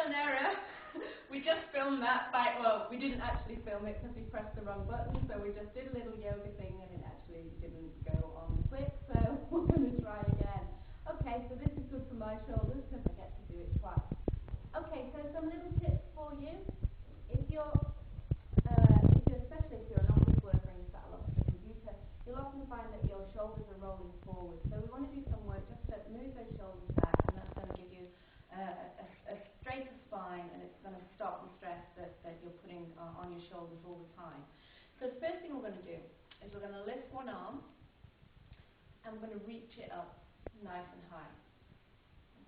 and error. We just filmed that by, well, we didn't actually film it because we pressed the wrong button, so we just did a little yoga thing and it actually didn't go on clip, so we're going to try again. Okay, so this is good for my shoulders because I get to do it twice. Okay, so some little tips for you. Especially if you're an office worker and you sat a lot at the computer, you'll often find that your shoulders are rolling forward. So we want to do some work just to move those shoulders back, and that's going to give you a straighter spine, and it's going to stop the stress that you're putting on your shoulders all the time. So the first thing we're going to do is we're going to lift one arm, and we're going to reach it up nice and high.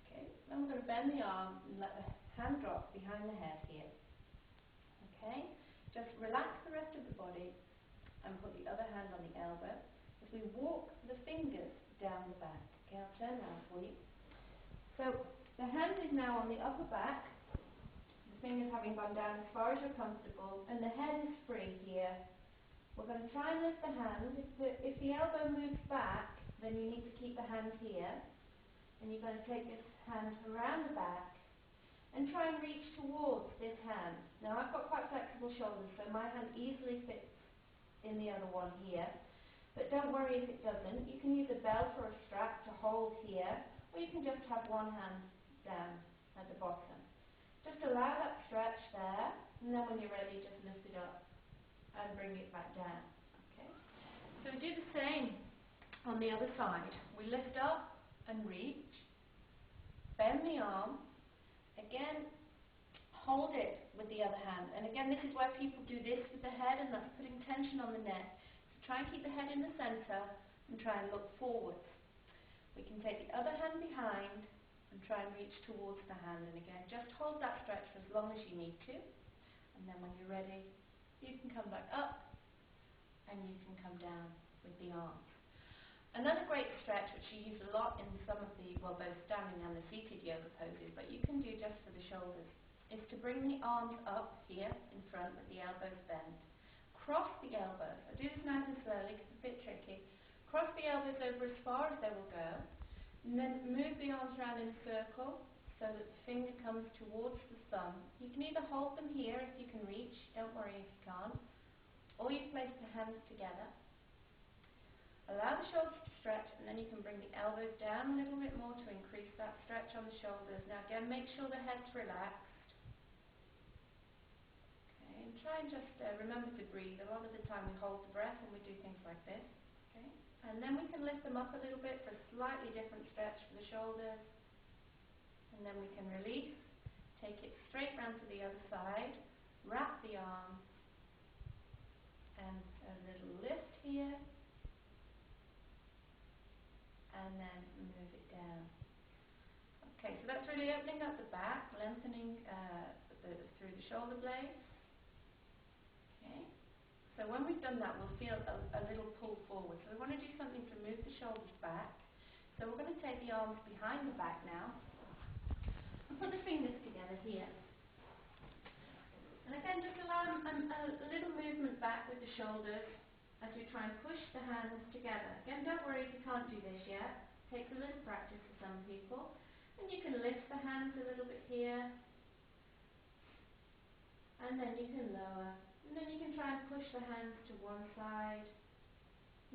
Okay, then we're going to bend the arm and let the hand drop behind the head here. Okay, just relax the rest of the body and put the other hand on the elbow as we walk the fingers down the back. Okay, I'll turn around for you. So the hand is now on the upper back, the fingers having gone down as far as you're comfortable, and the head is free here. We're going to try and lift the hand. If the elbow moves back, then you need to keep the hand here, and you're going to take this hand around the back and try and reach towards this hand. Now I've got quite flexible shoulders, so my hand easily fits in the other one here, but don't worry if it doesn't. You can use a belt or a strap to hold here, or you can just have one hand down at the bottom. Just allow that stretch there, and then when you're ready, just lift it up and bring it back down. Okay. So we do the same on the other side. We lift up and reach, bend the arm, again hold it with the other hand, and again this is where people do this with the head, and that's putting tension on the neck. So try and keep the head in the center and try and look forwards. We can take the other hand behind and try and reach towards the hand, and again just hold that stretch for as long as you need to, and then when you're ready you can come back up and you can come down with the arms. Another great stretch, which you use a lot in some of the, well, both standing and the seated yoga poses, but you can do just for the shoulders, is to bring the arms up here in front with the elbows bent. Cross the elbows. I do this nice and slowly because it's a bit tricky. Cross the elbows over as far as they will go, and then move the arms around in a circle so that the finger comes towards the thumb. You can either hold them here if you can reach, don't worry if you can't, or you place the hands together. Allow the shoulders to stretch, and then you can bring the elbows down a little bit more to increase that stretch on the shoulders. Now again, make sure the head's relaxed. Okay, and try and just remember to breathe. A lot of the time we hold the breath when we do things like this. Okay, and then we can lift them up a little bit for a slightly different stretch for the shoulders. And then we can release, take it straight round to the other side, wrap the arms, and a little lift here. And then move it down. Okay, so that's really opening up the back, lengthening through the shoulder blades. Okay, so when we've done that, we'll feel a little pull forward. So we want to do something to move the shoulders back. So we're going to take the arms behind the back now and put the fingers together here. And again, just allow a little movement back with the shoulders as we try and push the hands together. Again, don't worry if you can't do this yet. It takes a little practice for some people. And you can lift the hands a little bit here. And then you can lower. And then you can try and push the hands to one side.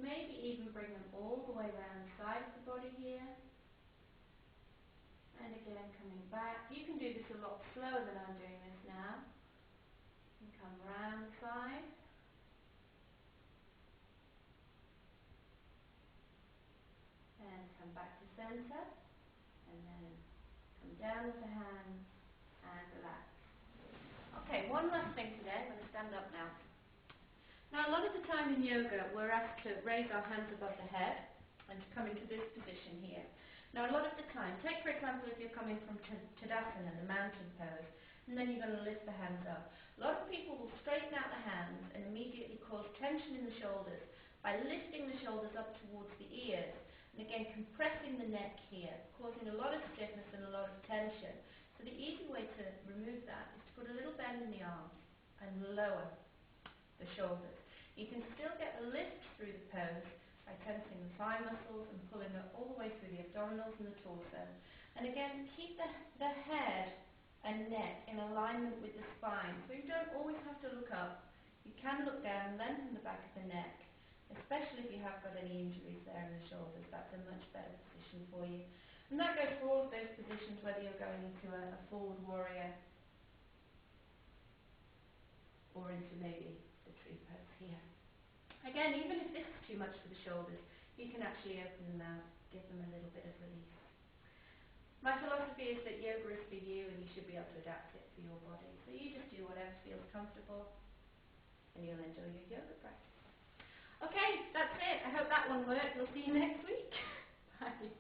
Maybe even bring them all the way around the side of the body here. And again, coming back. You can do this a lot slower than I'm doing this now. And come round the side. And come back to center, and then come down with the hands and relax. Okay, one last thing today. I'm going to stand up now. Now, a lot of the time in yoga, we're asked to raise our hands above the head and to come into this position here. Now, a lot of the time, take for example if you're coming from Tadasana, the mountain pose, and then you're going to lift the hands up. A lot of people will straighten out the hands and immediately cause tension in the shoulders by lifting the shoulders up towards the ears. And again, compressing the neck here, causing a lot of stiffness and a lot of tension. So the easy way to remove that is to put a little bend in the arms and lower the shoulders. You can still get a lift through the pose by tensing the thigh muscles and pulling it all the way through the abdominals and the torso. And again, keep the head and neck in alignment with the spine. So you don't always have to look up. You can look down, lengthen the back of the neck, especially if you have got any injuries there in the shoulders. That's a much better position for you. And that goes for all of those positions, whether you're going into a forward warrior or into maybe the tree pose here. Again, even if this is too much for the shoulders, you can actually open them out, give them a little bit of release. My philosophy is that yoga is for you and you should be able to adapt it for your body. So you just do whatever feels comfortable and you'll enjoy your yoga practice. Okay, that's it. I hope that one worked. We'll see you next week. Bye.